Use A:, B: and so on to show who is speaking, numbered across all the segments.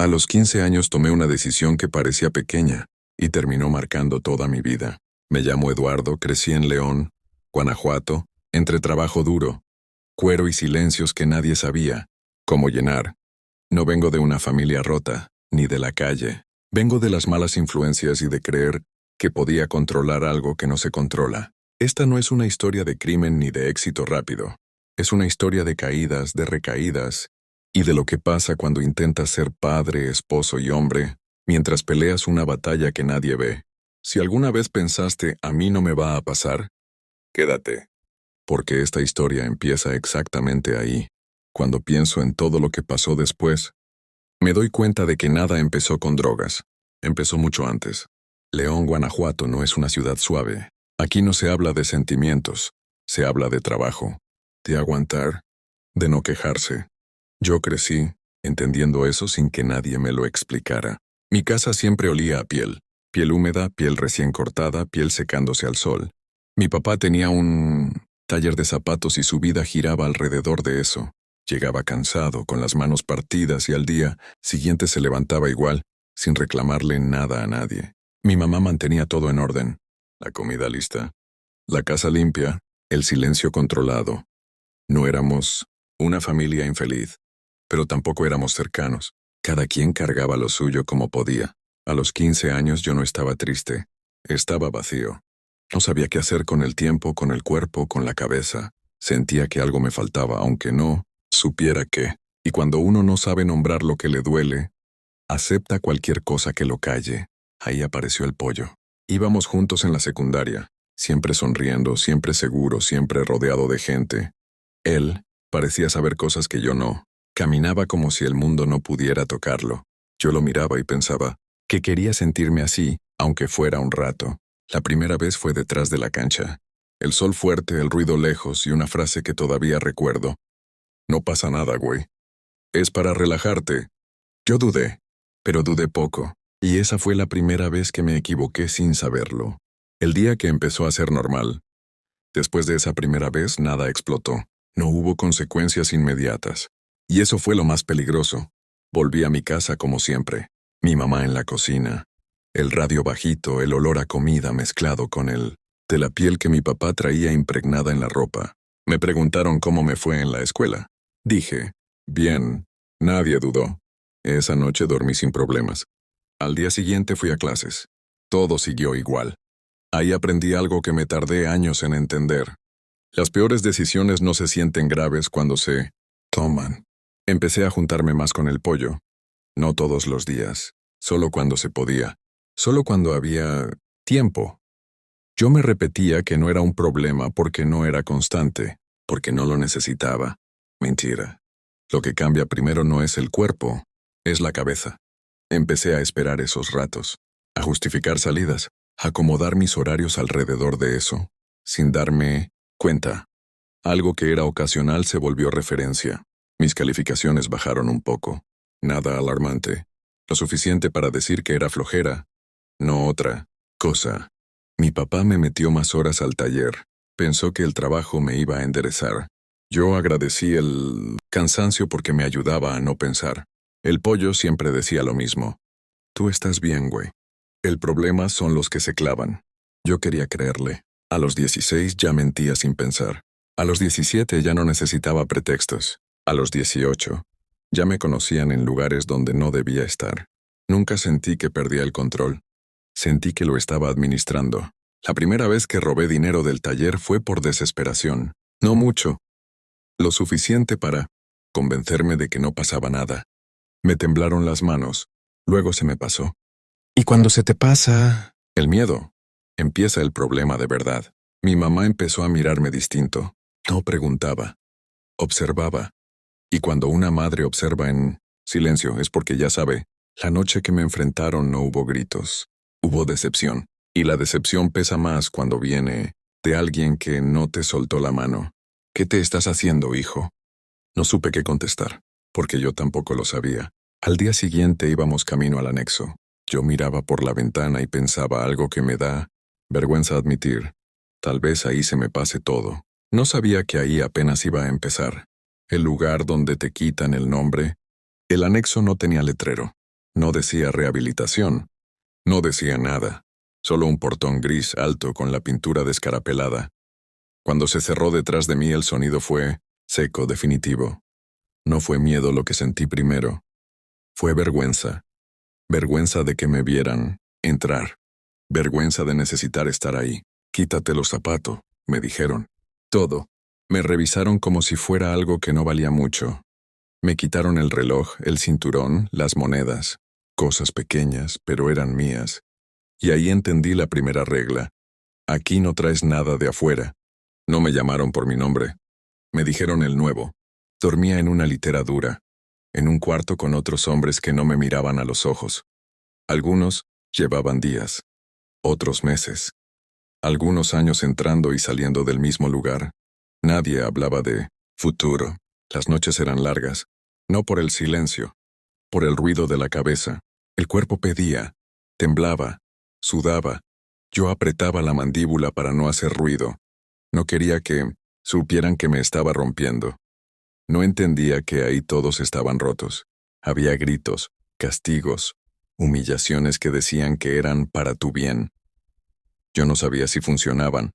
A: A los 15 años tomé una decisión que parecía pequeña y terminó marcando toda mi vida. Me llamo Eduardo, crecí en León, Guanajuato, entre trabajo duro, cuero y silencios que nadie sabía cómo llenar. No vengo de una familia rota, ni de la calle. Vengo de las malas influencias y de creer que podía controlar algo que no se controla. Esta no es una historia de crimen ni de éxito rápido. Es una historia de caídas, de recaídas, y de lo que pasa cuando intentas ser padre, esposo y hombre, mientras peleas una batalla que nadie ve. Si alguna vez pensaste, a mí no me va a pasar, quédate. Porque esta historia empieza exactamente ahí. Cuando pienso en todo lo que pasó después, me doy cuenta de que nada empezó con drogas. Empezó mucho antes. León, Guanajuato no es una ciudad suave. Aquí no se habla de sentimientos, se habla de trabajo, de aguantar, de no quejarse. Yo crecí entendiendo eso sin que nadie me lo explicara. Mi casa siempre olía a piel húmeda, piel recién cortada, piel secándose al sol. Mi papá tenía un taller de zapatos y su vida giraba alrededor de eso. Llegaba cansado, con las manos partidas y al día siguiente se levantaba igual, sin reclamarle nada a nadie. Mi mamá mantenía todo en orden. La comida lista, la casa limpia, el silencio controlado. No éramos una familia infeliz, pero tampoco éramos cercanos. Cada quien cargaba lo suyo como podía. A los 15 años yo no estaba triste, estaba vacío. No sabía qué hacer con el tiempo, con el cuerpo, con la cabeza. Sentía que algo me faltaba, aunque no supiera qué. Y cuando uno no sabe nombrar lo que le duele, acepta cualquier cosa que lo calle. Ahí apareció el pollo. Íbamos juntos en la secundaria, siempre sonriendo, siempre seguro, siempre rodeado de gente. Él parecía saber cosas que yo no. Caminaba como si el mundo no pudiera tocarlo. Yo lo miraba y pensaba que quería sentirme así, aunque fuera un rato. La primera vez fue detrás de la cancha. El sol fuerte, el ruido lejos y una frase que todavía recuerdo. No pasa nada, güey. Es para relajarte. Yo dudé, pero dudé poco. Y esa fue la primera vez que me equivoqué sin saberlo. El día que empezó a ser normal. Después de esa primera vez, nada explotó. No hubo consecuencias inmediatas. Y eso fue lo más peligroso. Volví a mi casa como siempre. Mi mamá en la cocina. El radio bajito, el olor a comida mezclado con el de la piel que mi papá traía impregnada en la ropa. Me preguntaron cómo me fue en la escuela. Dije, bien. Nadie dudó. Esa noche dormí sin problemas. Al día siguiente fui a clases. Todo siguió igual. Ahí aprendí algo que me tardé años en entender. Las peores decisiones no se sienten graves cuando se toman. Empecé a juntarme más con el pollo. No todos los días, solo cuando se podía, solo cuando había tiempo. Yo me repetía que no era un problema porque no era constante, porque no lo necesitaba. Mentira. Lo que cambia primero no es el cuerpo, es la cabeza. Empecé a esperar esos ratos, a justificar salidas, a acomodar mis horarios alrededor de eso, sin darme cuenta. Algo que era ocasional se volvió referencia. Mis calificaciones bajaron un poco. Nada alarmante. Lo suficiente para decir que era flojera. No otra cosa. Mi papá me metió más horas al taller. Pensó que el trabajo me iba a enderezar. Yo agradecí el cansancio porque me ayudaba a no pensar. El pollo siempre decía lo mismo. Tú estás bien, güey. El problema son los que se clavan. Yo quería creerle. A los 16 ya mentía sin pensar. A los 17 ya no necesitaba pretextos. A los 18 ya me conocían en lugares donde no debía estar. Nunca sentí que perdía el control. Sentí que lo estaba administrando. La primera vez que robé dinero del taller fue por desesperación. No mucho. Lo suficiente para convencerme de que no pasaba nada. Me temblaron las manos. Luego se me pasó. Y cuando se te pasa el miedo, empieza el problema de verdad. Mi mamá empezó a mirarme distinto. No preguntaba. Observaba. Y cuando una madre observa en silencio es porque ya sabe, la noche que me enfrentaron no hubo gritos. Hubo decepción. Y la decepción pesa más cuando viene de alguien que no te soltó la mano. ¿Qué te estás haciendo, hijo? No supe qué contestar, porque yo tampoco lo sabía. Al día siguiente íbamos camino al anexo. Yo miraba por la ventana y pensaba algo que me da vergüenza admitir. Tal vez ahí se me pase todo. No sabía que ahí apenas iba a empezar. El lugar donde te quitan el nombre. El anexo no tenía letrero. No decía rehabilitación. No decía nada. Solo un portón gris alto con la pintura descarapelada. Cuando se cerró detrás de mí el sonido fue seco, definitivo. No fue miedo lo que sentí primero. Fue vergüenza. Vergüenza de que me vieran entrar. Vergüenza de necesitar estar ahí. Quítate los zapatos, me dijeron. Todo. Me revisaron como si fuera algo que no valía mucho. Me quitaron el reloj, el cinturón, las monedas. Cosas pequeñas, pero eran mías. Y ahí entendí la primera regla. Aquí no traes nada de afuera. No me llamaron por mi nombre. Me dijeron el nuevo. Dormía en una litera dura, en un cuarto con otros hombres que no me miraban a los ojos. Algunos llevaban días, otros meses. Algunos años entrando y saliendo del mismo lugar. Nadie hablaba de futuro. Las noches eran largas, no por el silencio, por el ruido de la cabeza. El cuerpo pedía, temblaba, sudaba. Yo apretaba la mandíbula para no hacer ruido. No quería que supieran que me estaba rompiendo. No entendía que ahí todos estaban rotos. Había gritos, castigos, humillaciones que decían que eran para tu bien. Yo no sabía si funcionaban.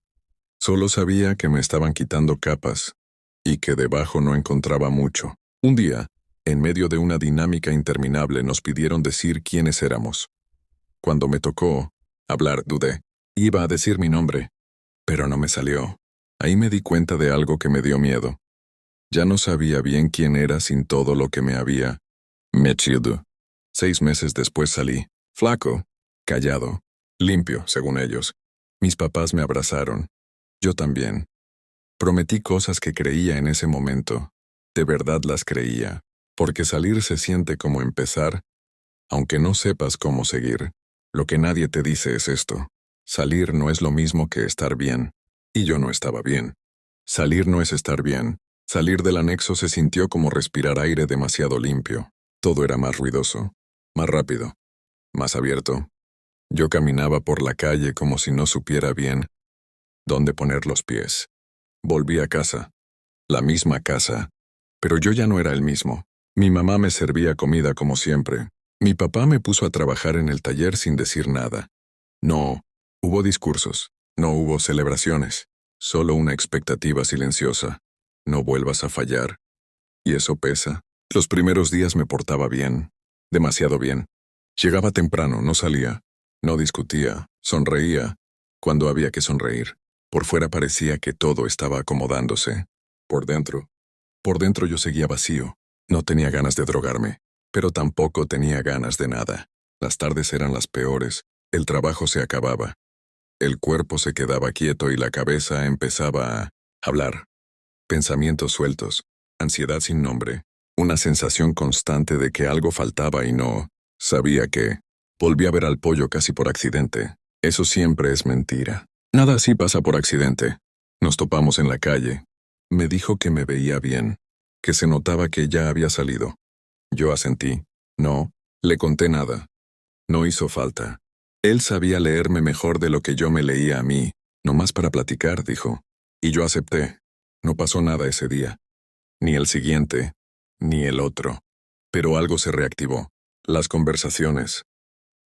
A: Solo sabía que me estaban quitando capas y que debajo no encontraba mucho. Un día, en medio de una dinámica interminable, nos pidieron decir quiénes éramos. Cuando me tocó hablar, dudé. Iba a decir mi nombre, pero no me salió. Ahí me di cuenta de algo que me dio miedo. Ya no sabía bien quién era sin todo lo que me había metido. 6 meses después salí, flaco, callado, limpio, según ellos. Mis papás me abrazaron. Yo también. Prometí cosas que creía en ese momento. De verdad las creía. Porque salir se siente como empezar, aunque no sepas cómo seguir. Lo que nadie te dice es esto. Salir no es lo mismo que estar bien. Y yo no estaba bien. Salir no es estar bien. Salir del anexo se sintió como respirar aire demasiado limpio. Todo era más ruidoso, más rápido, más abierto. Yo caminaba por la calle como si no supiera bien dónde poner los pies. Volví a casa, la misma casa, pero yo ya no era el mismo. Mi mamá me servía comida como siempre. Mi papá me puso a trabajar en el taller sin decir nada. No hubo discursos, no hubo celebraciones, solo una expectativa silenciosa. No vuelvas a fallar. Y eso pesa. Los primeros días me portaba bien, demasiado bien. Llegaba temprano, no salía, no discutía, sonreía cuando había que sonreír. Por fuera parecía que todo estaba acomodándose. Por dentro yo seguía vacío. No tenía ganas de drogarme, pero tampoco tenía ganas de nada. Las tardes eran las peores, el trabajo se acababa. El cuerpo se quedaba quieto y la cabeza empezaba a hablar. Pensamientos sueltos, ansiedad sin nombre, una sensación constante de que algo faltaba y no sabía qué. Volví a ver al pollo casi por accidente. Eso siempre es mentira. Nada así pasa por accidente. Nos topamos en la calle. Me dijo que me veía bien, que se notaba que ya había salido. Yo asentí. No, le conté nada. No hizo falta. Él sabía leerme mejor de lo que yo me leía a mí. Nomás para platicar, dijo. Y yo acepté. No pasó nada ese día. Ni el siguiente, ni el otro. Pero algo se reactivó. Las conversaciones,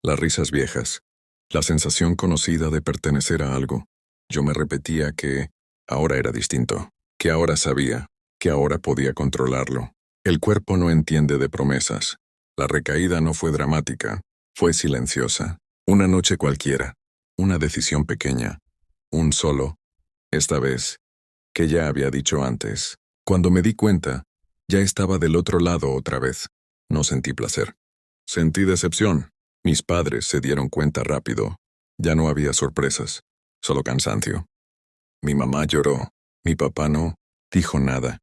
A: las risas viejas, la sensación conocida de pertenecer a algo. Yo me repetía que ahora era distinto, que ahora sabía, que ahora podía controlarlo. El cuerpo no entiende de promesas. La recaída no fue dramática, fue silenciosa. Una noche cualquiera, una decisión pequeña, un solo, esta vez, que ya había dicho antes. Cuando me di cuenta, ya estaba del otro lado otra vez. No sentí placer. Sentí decepción. Mis padres se dieron cuenta rápido. Ya no había sorpresas, solo cansancio. Mi mamá lloró, mi papá no dijo nada,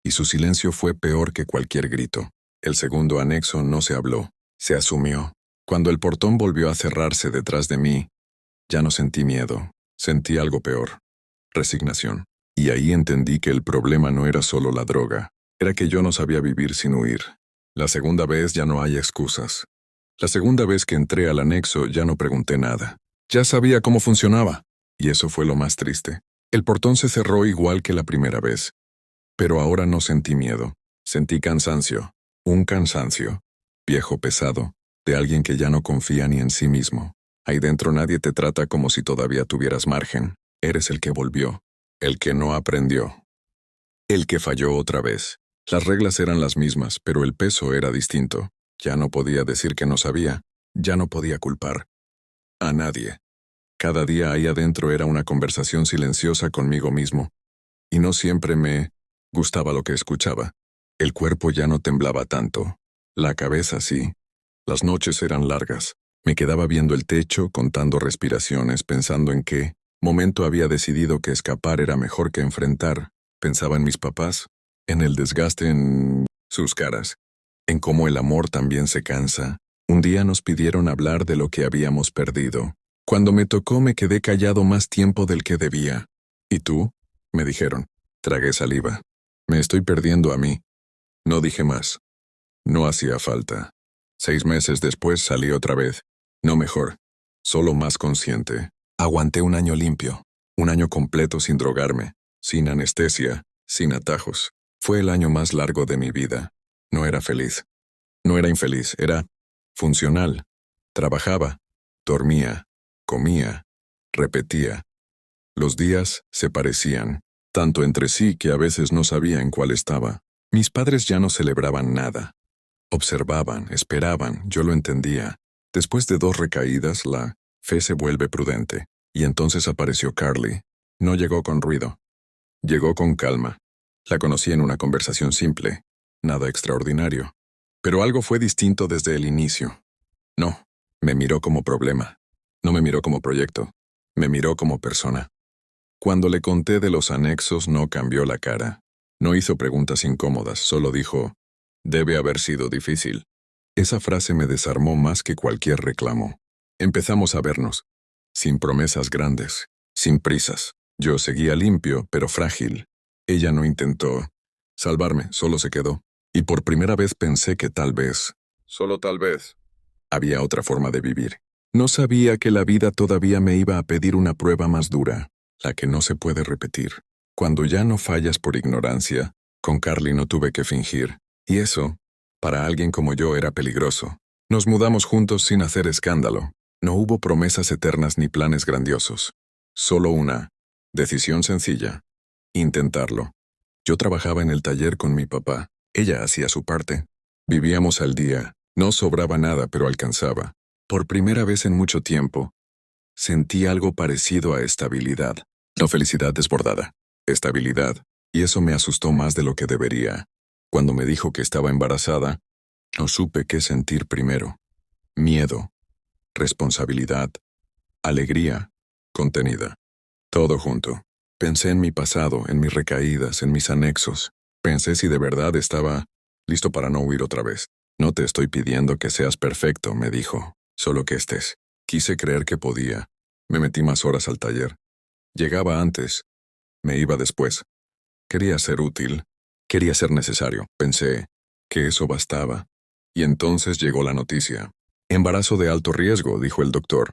A: y su silencio fue peor que cualquier grito. El segundo anexo no se habló, se asumió. Cuando el portón volvió a cerrarse detrás de mí, ya no sentí miedo, sentí algo peor, resignación. Y ahí entendí que el problema no era solo la droga, era que yo no sabía vivir sin huir. La segunda vez ya no hay excusas. La segunda vez que entré al anexo ya no pregunté nada. Ya sabía cómo funcionaba. Y eso fue lo más triste. El portón se cerró igual que la primera vez. Pero ahora no sentí miedo. Sentí cansancio. Un cansancio. Viejo pesado. de alguien que ya no confía ni en sí mismo. Ahí dentro nadie te trata como si todavía tuvieras margen. Eres el que volvió, el que no aprendió, el que falló otra vez. Las reglas eran las mismas, pero el peso era distinto. Ya no podía decir que no sabía, ya no podía culpar a nadie. Cada día ahí adentro era una conversación silenciosa conmigo mismo, y no siempre me gustaba lo que escuchaba. El cuerpo ya no temblaba tanto, la cabeza sí. Las noches eran largas. Me quedaba viendo el techo, contando respiraciones, pensando en qué momento había decidido que escapar era mejor que enfrentar. Pensaba en mis papás, en el desgaste en sus caras, en cómo el amor también se cansa. Un día nos pidieron hablar de lo que habíamos perdido. Cuando me tocó me quedé callado más tiempo del que debía. ¿Y tú? Me dijeron. Tragué saliva. Me estoy perdiendo a mí. No dije más. No hacía falta. 6 meses después salí otra vez. No mejor, solo más consciente. Aguanté un año limpio, un año completo sin drogarme, sin anestesia, sin atajos. Fue el año más largo de mi vida. No era feliz. No era infeliz, era funcional. Trabajaba, dormía, comía, repetía. Los días se parecían, tanto entre sí que a veces no sabía en cuál estaba. Mis padres ya no celebraban nada. Observaban, esperaban, yo lo entendía. Después de 2 recaídas, la fe se vuelve prudente. Y entonces apareció Carly. No llegó con ruido. Llegó con calma. La conocí en una conversación simple. Nada extraordinario. Pero algo fue distinto desde el inicio. No, me miró como problema. No me miró como proyecto. Me miró como persona. Cuando le conté de los anexos no cambió la cara. No hizo preguntas incómodas, solo dijo, «Debe haber sido difícil». Esa frase me desarmó más que cualquier reclamo. Empezamos a vernos, sin promesas grandes, sin prisas. Yo seguía limpio, pero frágil. Ella no intentó salvarme, solo se quedó. Y por primera vez pensé que tal vez, solo tal vez, había otra forma de vivir. No sabía que la vida todavía me iba a pedir una prueba más dura, la que no se puede repetir. Cuando ya no fallas por ignorancia, con Carly no tuve que fingir. Y eso, para alguien como yo, era peligroso. Nos mudamos juntos sin hacer escándalo. No hubo promesas eternas ni planes grandiosos. Solo una decisión sencilla. Intentarlo. Yo trabajaba en el taller con mi papá. Ella hacía su parte. Vivíamos al día. No sobraba nada, pero alcanzaba. Por primera vez en mucho tiempo, sentí algo parecido a estabilidad. No felicidad desbordada. Estabilidad. Y eso me asustó más de lo que debería. Cuando me dijo que estaba embarazada, no supe qué sentir primero. Miedo, responsabilidad, alegría, contenida. Todo junto. Pensé en mi pasado, en mis recaídas, en mis anexos. Pensé si de verdad estaba listo para no huir otra vez. No te estoy pidiendo que seas perfecto, me dijo. Solo que estés. Quise creer que podía. Me metí más horas al taller. Llegaba antes. Me iba después. Quería ser útil. Quería ser necesario. Pensé que eso bastaba. Y entonces llegó la noticia. Embarazo de alto riesgo, dijo el doctor.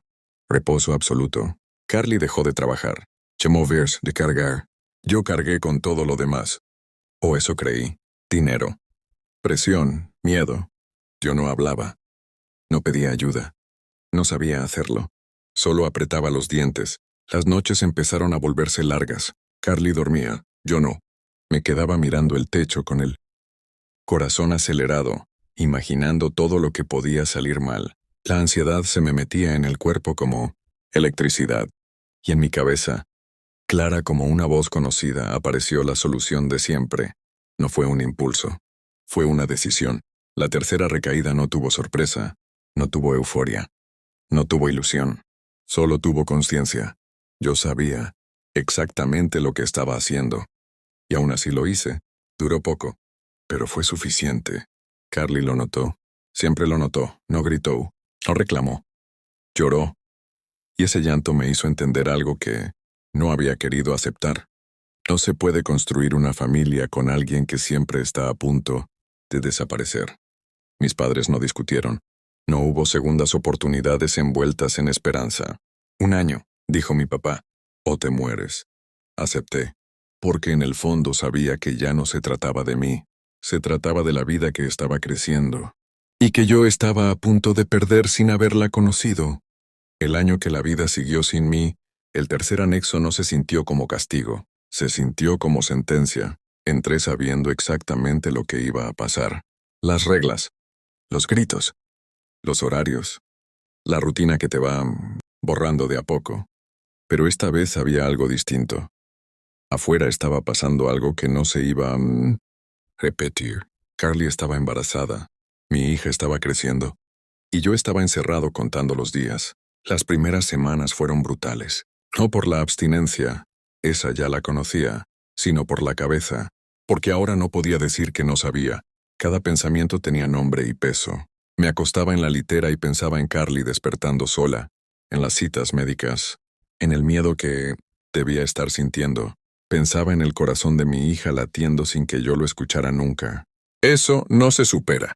A: Reposo absoluto. Carly dejó de trabajar. Chemovers de cargar. Yo cargué con todo lo demás. O eso creí. Dinero. Presión. Miedo. Yo no hablaba. No pedía ayuda. No sabía hacerlo. Solo apretaba los dientes. Las noches empezaron a volverse largas. Carly dormía. Yo no. Me quedaba mirando el techo con el corazón acelerado, imaginando todo lo que podía salir mal. La ansiedad se me metía en el cuerpo como electricidad. Y en mi cabeza, clara como una voz conocida, apareció la solución de siempre. No fue un impulso. Fue una decisión. La tercera recaída no tuvo sorpresa. No tuvo euforia. No tuvo ilusión. Solo tuvo conciencia. Yo sabía exactamente lo que estaba haciendo. Y aún así lo hice. Duró poco. Pero fue suficiente. Carly lo notó. Siempre lo notó. No gritó. No reclamó. Lloró. Y ese llanto me hizo entender algo que no había querido aceptar. No se puede construir una familia con alguien que siempre está a punto de desaparecer. Mis padres no discutieron. No hubo segundas oportunidades envueltas en esperanza. 1 año, dijo mi papá, o te mueres. Acepté, porque en el fondo sabía que ya no se trataba de mí. Se trataba de la vida que estaba creciendo. y que yo estaba a punto de perder sin haberla conocido. El año que la vida siguió sin mí, el tercer anexo no se sintió como castigo, se sintió como sentencia. Entré sabiendo exactamente lo que iba a pasar. Las reglas, los gritos, los horarios, la rutina que te va borrando de a poco. Pero esta vez había algo distinto. Afuera estaba pasando algo que no se iba a repetir. Carly estaba embarazada, mi hija estaba creciendo, y yo estaba encerrado contando los días. Las primeras semanas fueron brutales. No por la abstinencia, esa ya la conocía, sino por la cabeza, porque ahora no podía decir que no sabía. Cada pensamiento tenía nombre y peso. Me acostaba en la litera y pensaba en Carly despertando sola, en las citas médicas, en el miedo que debía estar sintiendo. Pensaba en el corazón de mi hija latiendo sin que yo lo escuchara nunca. Eso no se supera.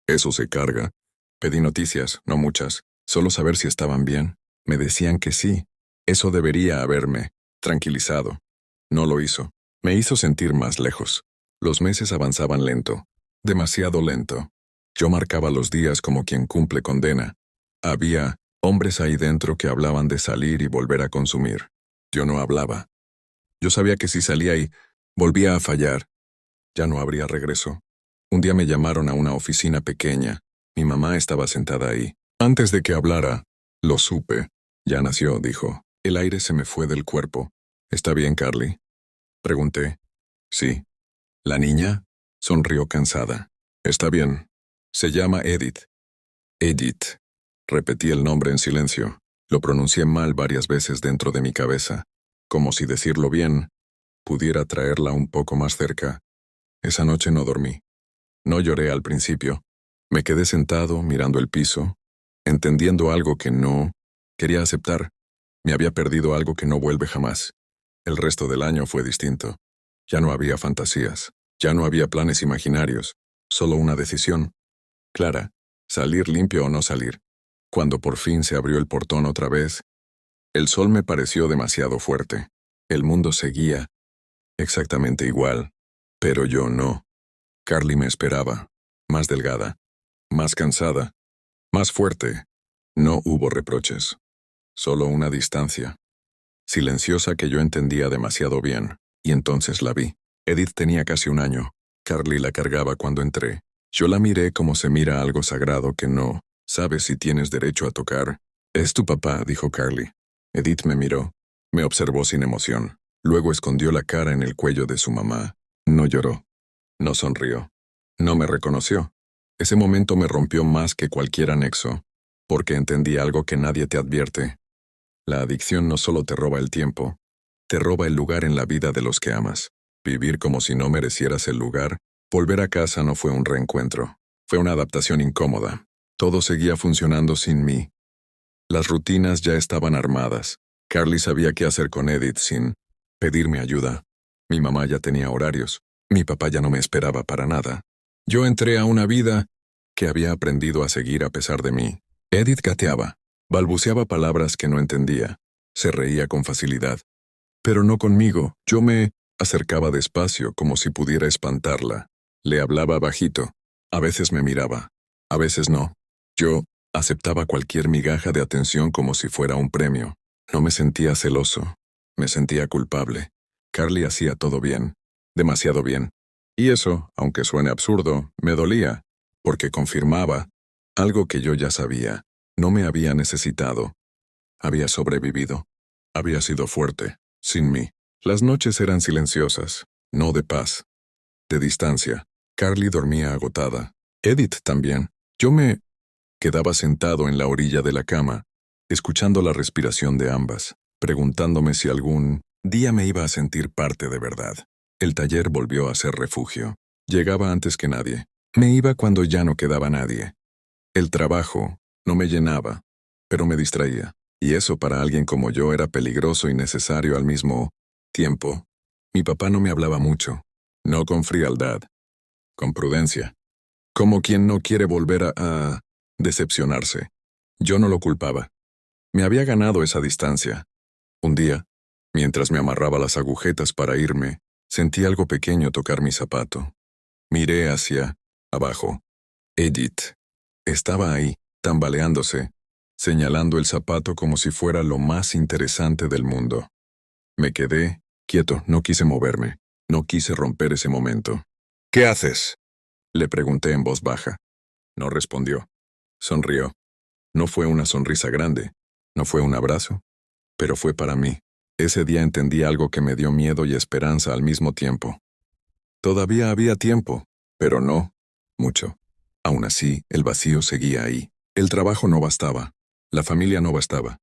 A: Eso se carga. Pedí noticias, no muchas, solo saber si estaban bien. Me decían que sí. Eso debería haberme tranquilizado. No lo hizo. Me hizo sentir más lejos. Los meses avanzaban lento, demasiado lento. Yo marcaba los días como quien cumple condena. Había hombres ahí dentro que hablaban de salir y volver a consumir. Yo no hablaba. Yo sabía que si salía y volvía a fallar, ya no habría regreso. Un día me llamaron a una oficina pequeña. Mi mamá estaba sentada ahí. Antes de que hablara, lo supe. Ya nació, dijo. El aire se me fue del cuerpo. ¿Está bien, Carly? Pregunté. Sí. ¿La niña? Sonrió cansada. Está bien. Se llama Edith. Edith. Repetí el nombre en silencio. Lo pronuncié mal varias veces dentro de mi cabeza, como si decirlo bien pudiera traerla un poco más cerca. Esa noche no dormí. No lloré al principio. Me quedé sentado, mirando el piso, entendiendo algo que no quería aceptar. Me había perdido algo que no vuelve jamás. El resto del año fue distinto. Ya no había fantasías, ya no había planes imaginarios, solo una decisión clara, salir limpio o no salir. Cuando por fin se abrió el portón otra vez, el sol me pareció demasiado fuerte. El mundo seguía exactamente igual, pero yo no. Carly me esperaba, más delgada, más cansada, más fuerte. No hubo reproches, solo una distancia silenciosa que yo entendía demasiado bien, y entonces la vi. Edith tenía casi un año. Carly la cargaba cuando entré. Yo la miré como se mira algo sagrado que no sabes si tienes derecho a tocar. Es tu papá, dijo Carly. Edith me miró. Me observó sin emoción. Luego escondió la cara en el cuello de su mamá. No lloró. No sonrió. No me reconoció. Ese momento me rompió más que cualquier anexo, porque entendí algo que nadie te advierte. La adicción no solo te roba el tiempo, te roba el lugar en la vida de los que amas. Vivir como si no merecieras el lugar, volver a casa no fue un reencuentro. Fue una adaptación incómoda. Todo seguía funcionando sin mí. Las rutinas ya estaban armadas. Carly sabía qué hacer con Edith sin pedirme ayuda. Mi mamá ya tenía horarios. Mi papá ya no me esperaba para nada. Yo entré a una vida que había aprendido a seguir a pesar de mí. Edith gateaba. Balbuceaba palabras que no entendía. Se reía con facilidad. Pero no conmigo. Yo me acercaba despacio como si pudiera espantarla. Le hablaba bajito. A veces me miraba. A veces no. Yo aceptaba cualquier migaja de atención como si fuera un premio. No me sentía celoso. Me sentía culpable. Carly hacía todo bien. Demasiado bien. Y eso, aunque suene absurdo, me dolía, porque confirmaba algo que yo ya sabía. No me había necesitado. Había sobrevivido. Había sido fuerte, sin mí. Las noches eran silenciosas, no de paz, de distancia. Carly dormía agotada. Edith también. Yo me quedaba sentado en la orilla de la cama, escuchando la respiración de ambas, preguntándome si algún día me iba a sentir parte de verdad. El taller volvió a ser refugio. Llegaba antes que nadie. Me iba cuando ya no quedaba nadie. El trabajo no me llenaba, pero me distraía. Y eso para alguien como yo era peligroso y necesario al mismo tiempo. Mi papá no me hablaba mucho. No con frialdad, con prudencia. Como quien no quiere volver a decepcionarse. Yo no lo culpaba. Me había ganado esa distancia. Un día, mientras me amarraba las agujetas para irme, sentí algo pequeño tocar mi zapato. Miré hacia abajo. Edith. Estaba ahí, tambaleándose, señalando el zapato como si fuera lo más interesante del mundo. Me quedé quieto, no quise moverme, no quise romper ese momento. ¿Qué haces?, le pregunté en voz baja. No respondió. Sonrió. No fue una sonrisa grande, no fue un abrazo, pero fue para mí. Ese día entendí algo que me dio miedo y esperanza al mismo tiempo. Todavía había tiempo, pero no mucho. Aún así, el vacío seguía ahí. El trabajo no bastaba. La familia no bastaba.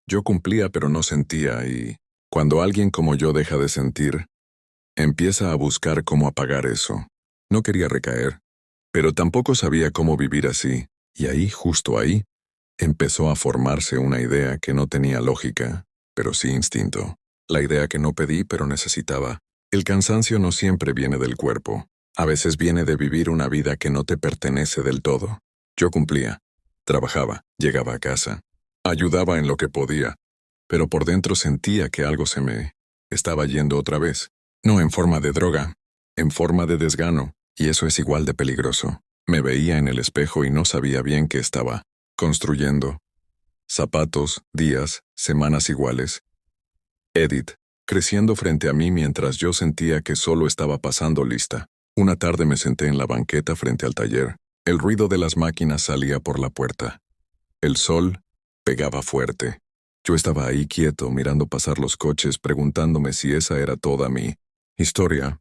A: Yo cumplía pero no sentía y, cuando alguien como yo deja de sentir, empieza a buscar cómo apagar eso. No quería recaer, pero tampoco sabía cómo vivir así, y ahí, justo ahí, empezó a formarse una idea que no tenía lógica, pero sí instinto. La idea que no pedí pero necesitaba. El cansancio no siempre viene del cuerpo. A veces viene de vivir una vida que no te pertenece del todo. Yo cumplía. Trabajaba, llegaba a casa. Ayudaba en lo que podía. Pero por dentro sentía que algo se me estaba yendo otra vez. No en forma de droga, en forma de desgano. Y eso es igual de peligroso. Me veía en el espejo y no sabía bien qué estaba construyendo. Zapatos, días, semanas iguales. Edith, creciendo frente a mí mientras yo sentía que solo estaba pasando lista. Una tarde me senté en la banqueta frente al taller. El ruido de las máquinas salía por la puerta. El sol pegaba fuerte. Yo estaba ahí quieto, mirando pasar los coches, preguntándome si esa era toda mi historia.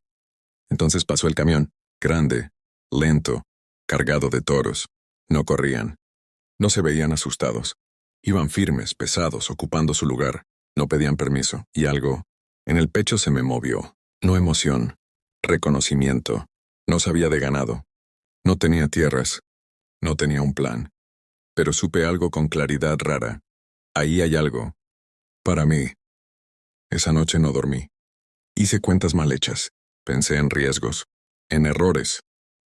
A: Entonces pasó el camión, grande, lento, cargado de toros. No corrían. No se veían asustados. Iban firmes, pesados, ocupando su lugar. No pedían permiso, y algo en el pecho se me movió. No emoción, reconocimiento. No sabía de ganado. No tenía tierras. No tenía un plan. Pero supe algo con claridad rara. Ahí hay algo. Para mí. Esa noche no dormí. Hice cuentas mal hechas. Pensé en riesgos, en errores,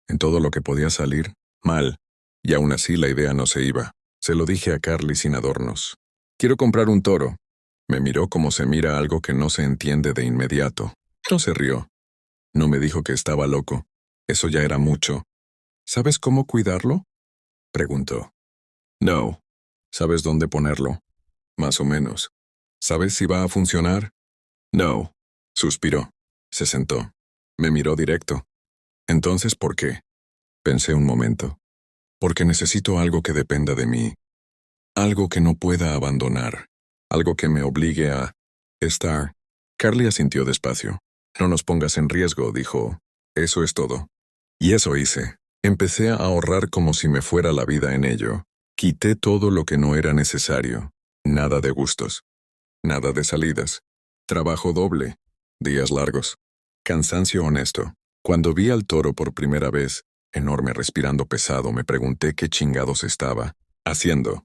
A: en todo lo que podía salir mal. Y aún así la idea no se iba. Se lo dije a Carly sin adornos. Quiero comprar un toro. Me miró como se mira algo que no se entiende de inmediato. No se rió. No me dijo que estaba loco. Eso ya era mucho. ¿Sabes cómo cuidarlo?, preguntó. No. ¿Sabes dónde ponerlo? Más o menos. ¿Sabes si va a funcionar? No. Suspiró. Se sentó. Me miró directo. Entonces, ¿por qué? Pensé un momento. Porque necesito algo que dependa de mí. Algo que no pueda abandonar. Algo que me obligue a estar. Carly asintió despacio. No nos pongas en riesgo, dijo. Eso es todo. Y eso hice. Empecé a ahorrar como si me fuera la vida en ello. Quité todo lo que no era necesario. Nada de gustos. Nada de salidas. Trabajo doble. Días largos. Cansancio honesto. Cuando vi al toro por primera vez, enorme respirando pesado, me pregunté qué chingados estaba haciendo.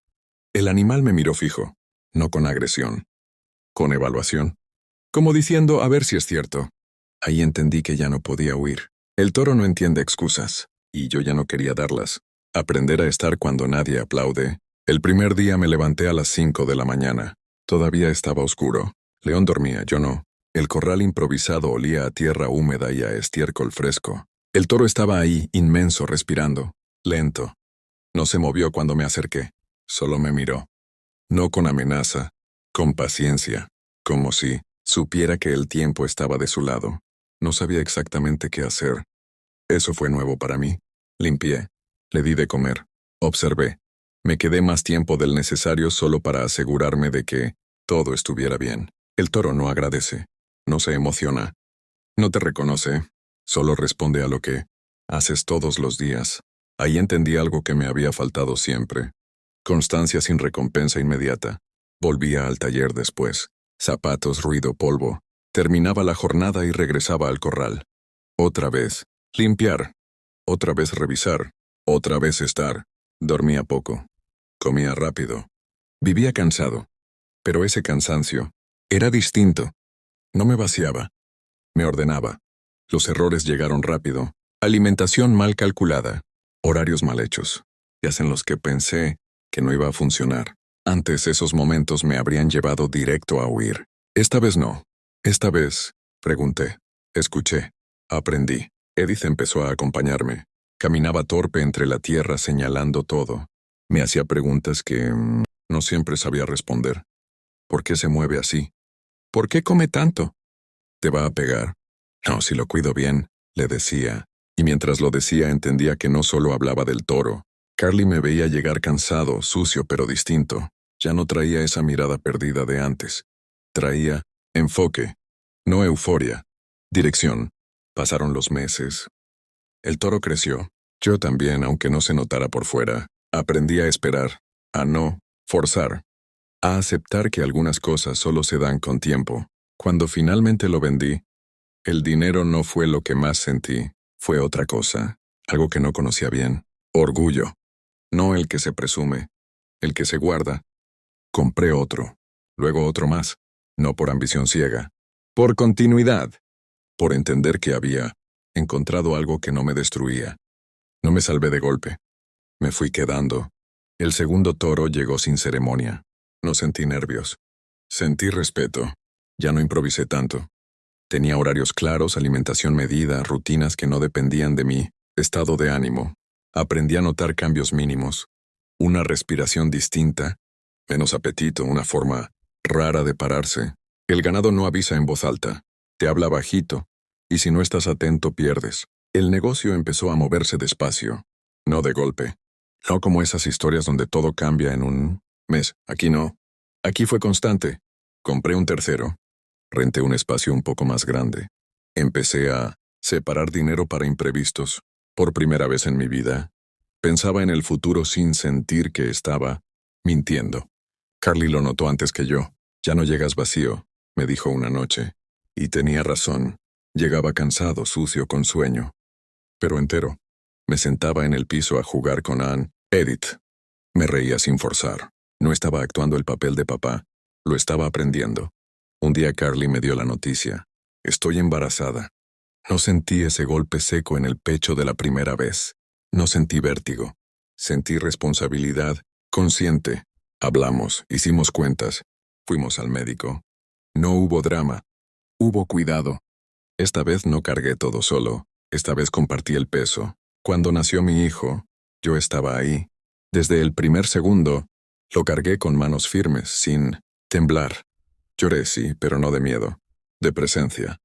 A: El animal me miró fijo, no con agresión, con evaluación. Como diciendo, a ver si es cierto. Ahí entendí que ya no podía huir. El toro no entiende excusas, y yo ya no quería darlas. Aprender a estar cuando nadie aplaude. El primer día me levanté a las 5 de la mañana. Todavía estaba oscuro. León dormía, yo no. El corral improvisado olía a tierra húmeda y a estiércol fresco. El toro estaba ahí, inmenso, respirando, lento. No se movió cuando me acerqué. Solo me miró. No con amenaza, con paciencia, como si supiera que el tiempo estaba de su lado. No sabía exactamente qué hacer. Eso fue nuevo para mí. Limpié. Le di de comer. Observé. Me quedé más tiempo del necesario solo para asegurarme de que todo estuviera bien. El toro no agradece. No se emociona. No te reconoce. Solo responde a lo que haces todos los días. Ahí entendí algo que me había faltado siempre. Constancia sin recompensa inmediata. Volvía al taller después. Zapatos, ruido, polvo. Terminaba la jornada y regresaba al corral. Otra vez. Limpiar. Otra vez revisar. Otra vez estar. Dormía poco. Comía rápido. Vivía cansado. Pero ese cansancio era distinto. No me vaciaba. Me ordenaba. Los errores llegaron rápido. Alimentación mal calculada. Horarios mal hechos. Días en los que pensé que no iba a funcionar. Antes esos momentos me habrían llevado directo a huir. Esta vez no. Esta vez, pregunté. Escuché. Aprendí. Edith empezó a acompañarme. Caminaba torpe entre la tierra señalando todo. Me hacía preguntas que no siempre sabía responder. ¿Por qué se mueve así? ¿Por qué come tanto? ¿Te va a pegar? No, si lo cuido bien, le decía. Y mientras lo decía entendía que no solo hablaba del toro. Carly me veía llegar cansado, sucio pero distinto. Ya no traía esa mirada perdida de antes. Traía enfoque, no euforia. Dirección. Pasaron los meses. El toro creció. Yo también, aunque no se notara por fuera. Aprendí a esperar, a no forzar, a aceptar que algunas cosas solo se dan con tiempo. Cuando finalmente lo vendí, el dinero no fue lo que más sentí, fue otra cosa, algo que no conocía bien. Orgullo. No el que se presume, el que se guarda. Compré otro, luego otro más, no por ambición ciega, por continuidad, por entender que había encontrado algo que no me destruía. No me salvé de golpe. Me fui quedando. El segundo toro llegó sin ceremonia. No sentí nervios. Sentí respeto. Ya no improvisé tanto. Tenía horarios claros, alimentación medida, rutinas que no dependían de mi estado de ánimo. Aprendí a notar cambios mínimos. Una respiración distinta, menos apetito, una forma rara de pararse. El ganado no avisa en voz alta. Te habla bajito. Y si no estás atento, pierdes. El negocio empezó a moverse despacio. No de golpe. No como esas historias donde todo cambia en un mes. Aquí no. Aquí fue constante. Compré un tercero. Renté un espacio un poco más grande. Empecé a separar dinero para imprevistos. Por primera vez en mi vida, pensaba en el futuro sin sentir que estaba mintiendo. Carly lo notó antes que yo. Ya no llegas vacío, me dijo una noche. Y tenía razón. Llegaba cansado, sucio, con sueño. Pero entero. Me sentaba en el piso a jugar con Edith. Me reía sin forzar. No estaba actuando el papel de papá. Lo estaba aprendiendo. Un día Carly me dio la noticia. Estoy embarazada. No sentí ese golpe seco en el pecho de la primera vez. No sentí vértigo. Sentí responsabilidad, consciente. Hablamos, hicimos cuentas. Fuimos al médico. No hubo drama. Hubo cuidado. Esta vez no cargué todo solo. Esta vez compartí el peso. Cuando nació mi hijo, yo estaba ahí. Desde el primer segundo, lo cargué con manos firmes, sin temblar. Lloré, sí, pero no de miedo, de presencia.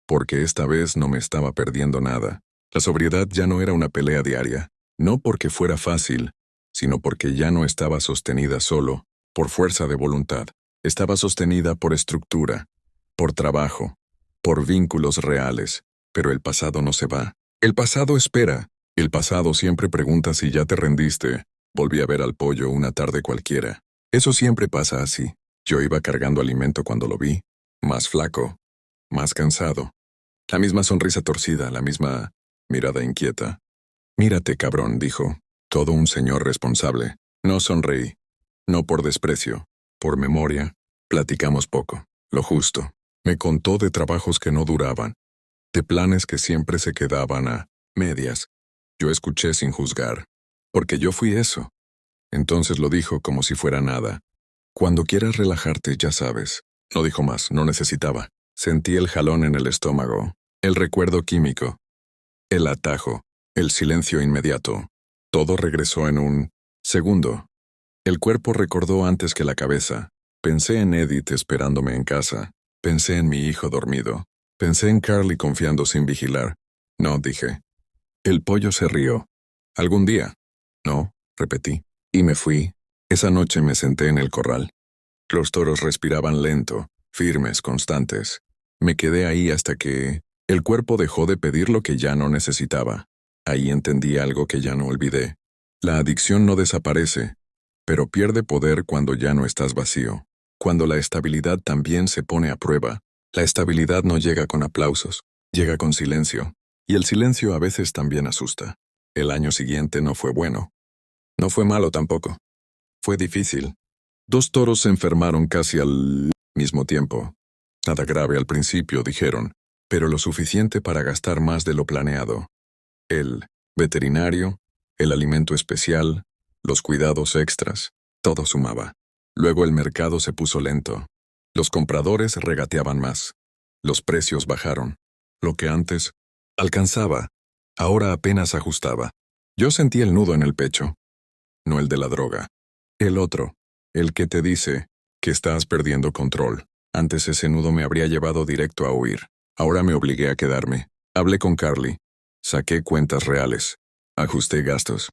A: Porque esta vez no me estaba perdiendo nada. La sobriedad ya no era una pelea diaria, no porque fuera fácil, sino porque ya no estaba sostenida solo, por fuerza de voluntad. Estaba sostenida por estructura, por trabajo, por vínculos reales, pero el pasado no se va. El pasado espera. El pasado siempre pregunta si ya te rendiste. Volví a ver al pollo una tarde cualquiera. Eso siempre pasa así. Yo iba cargando alimento cuando lo vi, más flaco, más cansado. La misma sonrisa torcida, la misma mirada inquieta. Mírate, cabrón, dijo. Todo un señor responsable. No sonreí. No por desprecio, por memoria. Platicamos poco, lo justo. Me contó de trabajos que no duraban, de planes que siempre se quedaban a medias. Yo escuché sin juzgar, porque yo fui eso. Entonces lo dijo como si fuera nada. Cuando quieras relajarte, ya sabes. No dijo más, no necesitaba. Sentí el jalón en el estómago, el recuerdo químico, el atajo, el silencio inmediato. Todo regresó en un segundo. El cuerpo recordó antes que la cabeza. Pensé en Edith esperándome en casa. Pensé en mi hijo dormido. Pensé en Carly confiando sin vigilar. No, dije. El pollo se rió. ¿Algún día? No, repetí. Y me fui. Esa noche me senté en el corral. Los toros respiraban lento, firmes, constantes. Me quedé ahí hasta que el cuerpo dejó de pedir lo que ya no necesitaba. Ahí entendí algo que ya no olvidé. La adicción no desaparece, pero pierde poder cuando ya no estás vacío. Cuando la estabilidad también se pone a prueba. La estabilidad no llega con aplausos, llega con silencio. Y el silencio a veces también asusta. El año siguiente no fue bueno. No fue malo tampoco. Fue difícil. 2 toros se enfermaron casi al mismo tiempo. Nada grave al principio, dijeron, pero lo suficiente para gastar más de lo planeado. El veterinario, el alimento especial, los cuidados extras, todo sumaba. Luego el mercado se puso lento. Los compradores regateaban más. Los precios bajaron. Lo que antes alcanzaba, Ahora apenas ajustaba. Yo sentí el nudo en el pecho, no el de la droga. El otro, el que te dice que estás perdiendo control. Antes ese nudo me habría llevado directo a huir. Ahora me obligué a quedarme. Hablé con Carly. Saqué cuentas reales. Ajusté gastos.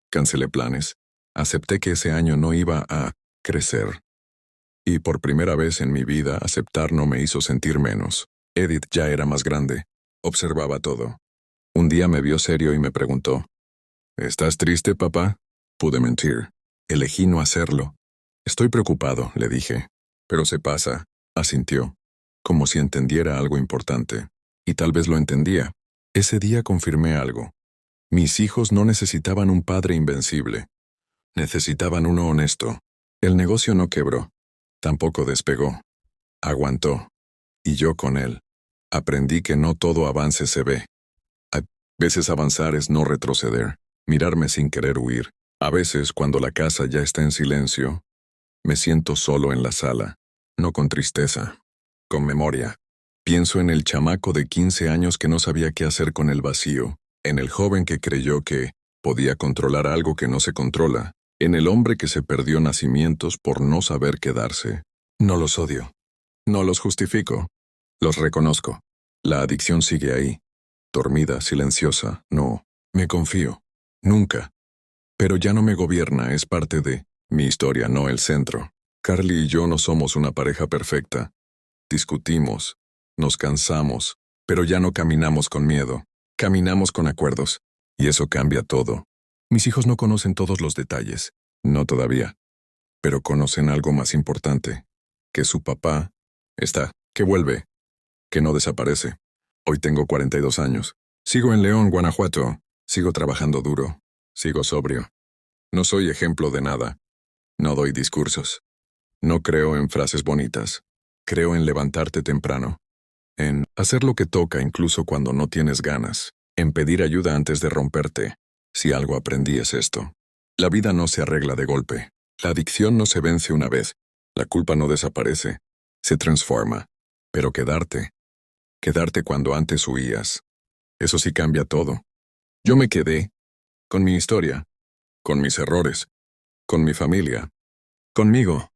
A: Cancelé planes. Acepté que ese año no iba a crecer. Y por primera vez en mi vida aceptar no me hizo sentir menos. Edith ya era más grande. Observaba todo. Un día me vio serio y me preguntó, ¿estás triste, papá? Pude mentir. Elegí no hacerlo. Estoy preocupado, le dije. Pero se pasa, asintió, como si entendiera algo importante. Y tal vez lo entendía. Ese día confirmé algo. Mis hijos no necesitaban un padre invencible. Necesitaban uno honesto. El negocio no quebró. Tampoco despegó. Aguantó. Y yo con él. Aprendí que no todo avance se ve. A veces avanzar es no retroceder, mirarme sin querer huir. A veces, cuando la casa ya está en silencio, me siento solo en la sala, no con tristeza, con memoria. Pienso en el chamaco de 15 años que no sabía qué hacer con el vacío, en el joven que creyó que podía controlar algo que no se controla, en el hombre que se perdió nacimientos por no saber quedarse. No los odio. No los justifico. Los reconozco. La adicción sigue ahí, dormida, silenciosa. No, me confío. Nunca. Pero ya no me gobierna, es parte de mi historia, no el centro. Carly y yo no somos una pareja perfecta. Discutimos, nos cansamos, pero ya no caminamos con miedo. Caminamos con acuerdos. Y eso cambia todo. Mis hijos no conocen todos los detalles. No todavía. Pero conocen algo más importante. Que su papá está, que vuelve, que no desaparece. Hoy tengo 42 años. Sigo en León, Guanajuato. Sigo trabajando duro. Sigo sobrio. No soy ejemplo de nada. No doy discursos. No creo en frases bonitas. Creo en levantarte temprano. En hacer lo que toca incluso cuando no tienes ganas. En pedir ayuda antes de romperte. Si algo aprendí es esto. La vida no se arregla de golpe. La adicción no se vence una vez. La culpa no desaparece. Se transforma. Pero quedarte cuando antes huías. Eso sí cambia todo. Yo me quedé. Con mi historia. Con mis errores. Con mi familia. Conmigo.